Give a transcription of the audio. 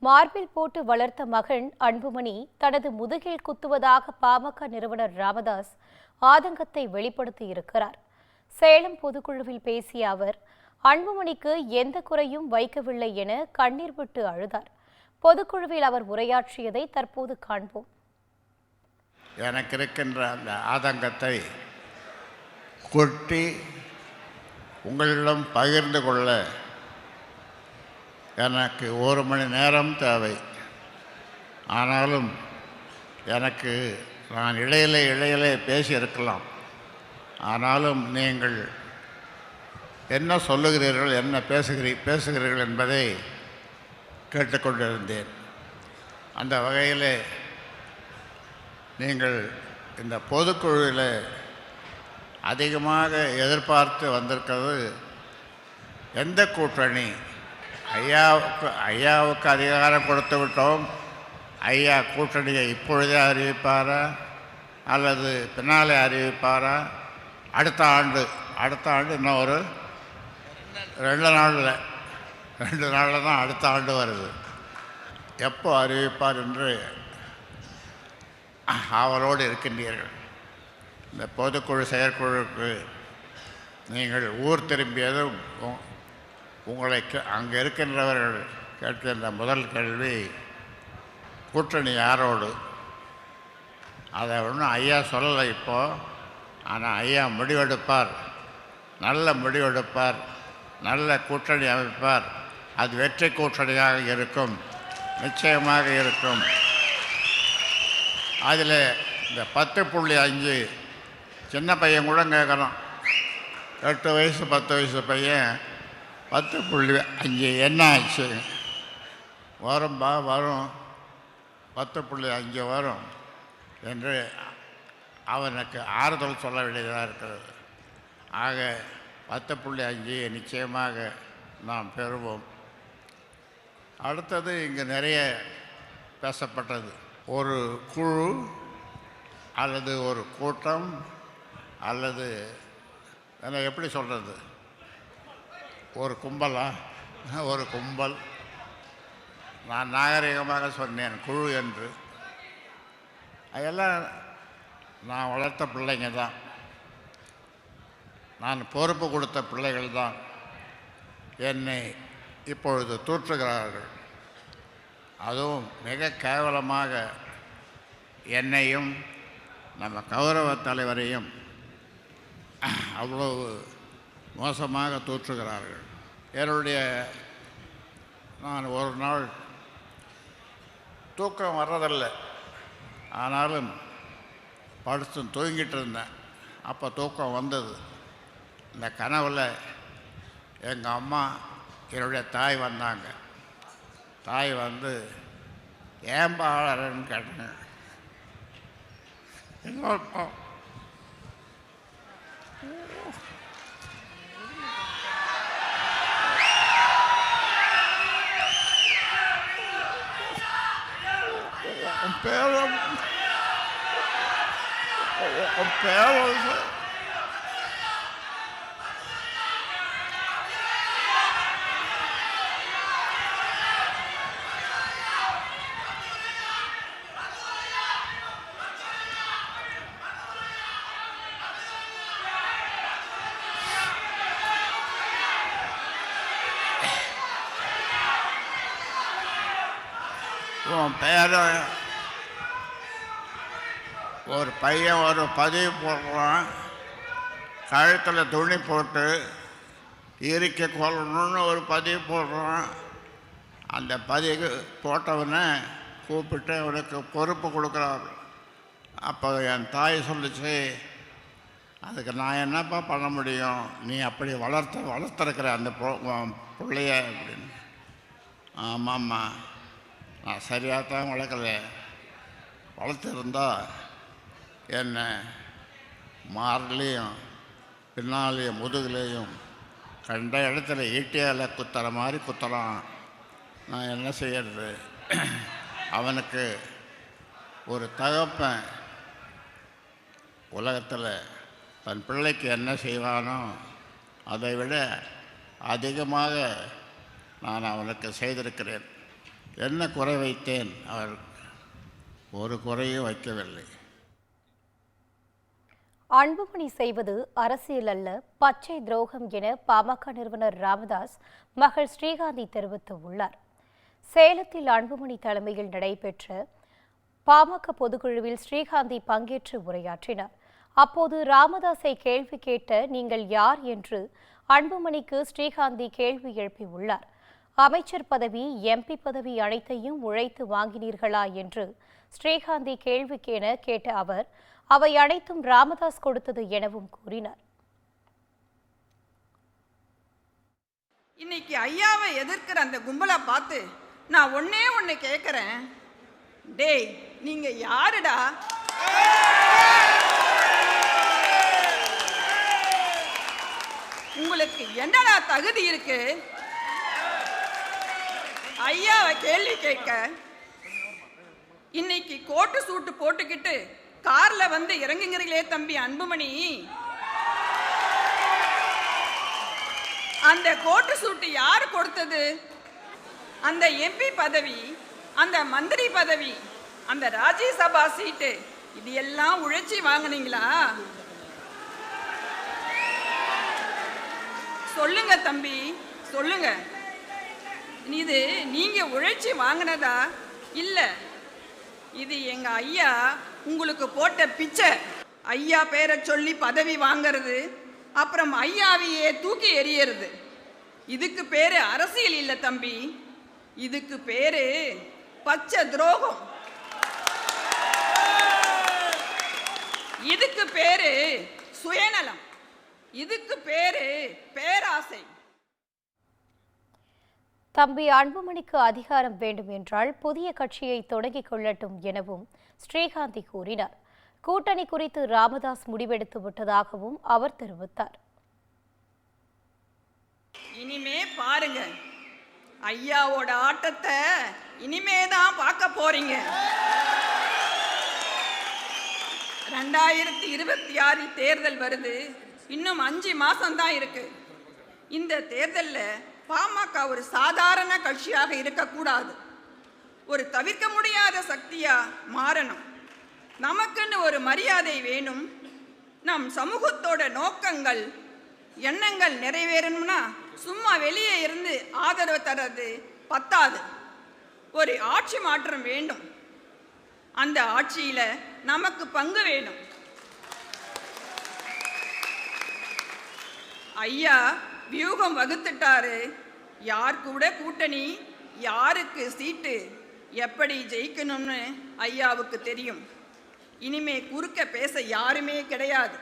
மார்பில் போட்டு வளர்த்த மகன் அன்புமணி தனது முதுகில் குத்துவதாக பாமக நிறுவனர் ராமதாஸ் ஆதங்கத்தை வெளிப்படுத்தியிருக்கிறார். சேலம் பொதுக்குழுவில் பேசிய அவர், அன்புமணிக்கு எந்த குறையும் வைக்கவில்லை என கண்ணீர் விட்டு அழுதார். பொதுக்குழுவில் அவர் உரையாற்றியதை தற்போது காண்போம். எனக்கு இருக்கின்ற அந்த ஆதங்கத்தை கொட்டி உங்களிடம் பகிர்ந்து கொள்ள எனக்கு 1 மணி நேரம் தேவை. ஆனாலும் எனக்கு நான் இடையிலே பேசியிருக்கலாம். ஆனாலும் நீங்கள் என்ன சொல்லுகிறீர்கள், என்ன பேசுகிறீர்கள் என்பதை கேட்டுக்கொண்டிருந்தேன். அந்த வகையில் நீங்கள் இந்த பொதுக்குழுவில் அதிகமாக எதிர்பார்த்து வந்திருக்கிறது எந்த கூட்டணி? ஐயாவுக்கு அதிகாரம் கொடுத்து விட்டோம், ஐயா கூட்டணியை இப்பொழுதே அறிவிப்பாரா அல்லது பின்னாலே அறிவிப்பாரா? அடுத்த ஆண்டு இன்னும் ஒரு 2 நாளில் தான் அடுத்த ஆண்டு வருது. எப்போ அறிவிப்பார் என்று அவரோடு இருக்கின்றீர்கள். இந்த பொதுக்குழு செயற்குழுக்கு நீங்கள் ஊர் திரும்பியதும் உங்களை அங்கே இருக்கின்றவர்கள் கேட்கின்ற முதல் கேள்வி, கூட்டணி யாரோடு? அதை ஒன்றும் ஐயா சொல்லலை இப்போது. ஆனால் ஐயா முடிவெடுப்பார், நல்ல முடிவெடுப்பார், நல்ல கூட்டணி அமைப்பார். அது வெற்றி கூட்டணியாக இருக்கும், நிச்சயமாக இருக்கும். அதில் இந்த 10.5 சின்ன பையன் கூட கேட்குறான். 8 வயசு 10 வயசு பையன் 10.5 என்ன ஆச்சு? வரும்பா வரும், 10.5 வரும் என்று அவனுக்கு ஆறுதல் சொல்ல வேண்டியதாக இருக்கிறது. ஆக 10.5 நிச்சயமாக நாம் பெறுவோம். அடுத்தது இங்கே நிறைய பேசப்பட்டது. ஒரு குழு அல்லது ஒரு கூட்டம் அல்லது என்ன எப்படி சொல்கிறது, ஒரு கும்பலா? ஒரு கும்பல். நான் நாகரிகமாக சொன்னேன் குழு என்று. அதெல்லாம் நான் வளர்த்த பிள்ளைங்க தான், நான் பொறுப்பு கொடுத்த பிள்ளைகள் தான் என்னை இப்பொழுது தூற்றுகிறார்கள். அதுவும் மிக கேவலமாக என்னையும் நம்ம கௌரவ தலைவரையும் அவ்வளவு மோசமாக தூற்றுகிறார்கள். நான் ஒரு நாள் தூக்கம் வர்றதில்லை, ஆனாலும் தூங்கிட்டு இருந்தேன். அப்போ தூக்கம் வந்தது. இந்த கனவில் எங்கள் அம்மா, என்னுடைய தாய் வந்தாங்க. தாய் வந்து ஏன்பா அழறன்னு கேட்டேன். என்னப்பா பேரம் உன் பேரை ஒரு பையன் ஒரு பதிவு போடுறான், கழுத்தில் துணி போட்டு இறுக்கி கொள்ளணும்னு ஒரு பதிவு போடுறான். அந்த பதிவு போட்டவனை கூப்பிட்டு அவனுக்கு பொறுப்பு கொடுக்குறாரு. அப்போ என் தாய் சொல்லிச்சு, அதுக்கு நான் என்னப்பா பண்ண முடியும், நீ அப்படி வளர்த்துருக்கிற அந்த பிள்ளைய அப்படின்னு. ஆமாம்மா, நான் சரியாக தான் வளர்க்கல. வளர்த்துருந்தா என்னை மார்லேயும் பின்னாலேயும் முதுகுலேயும் கண்ட இடத்துல ஈட்டியால் குத்துற மாதிரி குத்துறான். நான் என்ன செய்யறது? அவனுக்கு ஒரு தகப்பன் உலகத்தில் தன் பிள்ளைக்கு என்ன செய்வானோ அதை விட அதிகமாக நான் அவனுக்கு செய்திருக்கிறேன். என்ன குறை வைத்தேன்? அவர் ஒரு குறையும் வைக்கவில்லை. அன்புமணி செய்வது அரசியல் அல்ல, பச்சை துரோகம் என பாமக நிறுவனர் ராமதாஸ் மகள் ஸ்ரீகாந்தி தெரிவித்துள்ளார். சேலத்தில் அன்புமணி தலைமையில் நடைபெற்ற பாமக பொதுக்குழுவில் ஸ்ரீகாந்தி பங்கேற்று உரையாற்றினார். அப்போது ராமதாஸை கேள்வி கேட்ட நீங்கள் யார் என்று அன்புமணிக்கு ஸ்ரீகாந்தி கேள்வி எழுப்பியுள்ளார். அமைச்சர் பதவி, எம்பி பதவி அனைத்தையும் உழைத்து வாங்கினீர்களா என்று ஸ்ரீகாந்தி கேள்வி கேட்ட அவர் அவை அனைத்தும் ராமதாஸ் கொடுத்தது எனவும் கூறினார். இன்னைக்கு ஐயாவை எதிர்க்கிற அந்த கும்பலை பார்த்து நான் ஒண்ணு கேட்கிறேன். டேய், நீங்க யாருடா? உங்களுக்கு என்னடா தகுதி இருக்கு ஐயாவை கேள்வி கேட்க? இன்னைக்கு கோட்டு சூட்டு போட்டுக்கிட்டு கார்ல வந்து இறங்குங்கிறீங்களே தம்பி அன்புமணி, அந்த கோட்டு சூட்டு யாரு கொடுத்தது? அந்த எம்பி பதவி, அந்த மந்திரி பதவி, அந்த ராஜ்யசபா சீட்டு, இது எல்லாம் உழைச்சி வாங்கினீங்களா? சொல்லுங்க தம்பி, சொல்லுங்க. இது நீங்க உழைச்சி வாங்கினதா? இல்ல, இது எங்க ஐயா உங்களுக்கு போட்ட பிச்சை. ஐயா பேரை சொல்லி பதவி வாங்கிறது, அப்புறம் ஐயாவையே தூக்கி எறியறது. இதுக்கு பேரு அரசியல் இல்ல தம்பி, இதுக்கு பேரு பச்சை துரோகம். இதுக்கு பேரு சுயநலம், இதுக்கு பேரு பேராசை. தம்பி அன்புமணிக்கு அதிகாரம் வேண்டும் என்றால் புதிய கட்சியை தொடங்கிக் கொள்ளட்டும் எனவும் ஸ்ரீகாந்தி கூறினார். கூட்டணி குறித்து ராமதாஸ் முடிவெடுத்து விட்டதாகவும் அவர் தெரிவித்தார். இனிமே பாருங்க, ஐயாவோட ஆட்டத்தை இனிமேதான் பார்க்க போறீங்க. 2026 தேர்தல் வருது, இன்னும் 5 மாசம் தான் இருக்கு. இந்த தேர்தலில் பாமக ஒரு சாதாரண கட்சியாக இருக்கக்கூடாது, ஒரு தவிர்க்க முடியாத சக்தியா மாறணும். நமக்குன்னு ஒரு மரியாதை வேணும். நம் சமூகத்தோட நோக்கங்கள், எண்ணங்கள் நிறைவேறணும்னா சும்மா வெளியே இருந்து ஆதரவு தர்றது பத்தாது. ஒரு ஆட்சி மாற்றம் வேண்டும். அந்த ஆட்சியில நமக்கு பங்கு வேணும். ஐயா வியூகம் வகுத்துட்டாரு. யார் கூட கூட்டணி, யாருக்கு சீட்டு, எப்படி ஜெயிக்கணும்னு ஐயாவுக்கு தெரியும். இனிமே குறுக்க பேச யாருமே கிடையாது.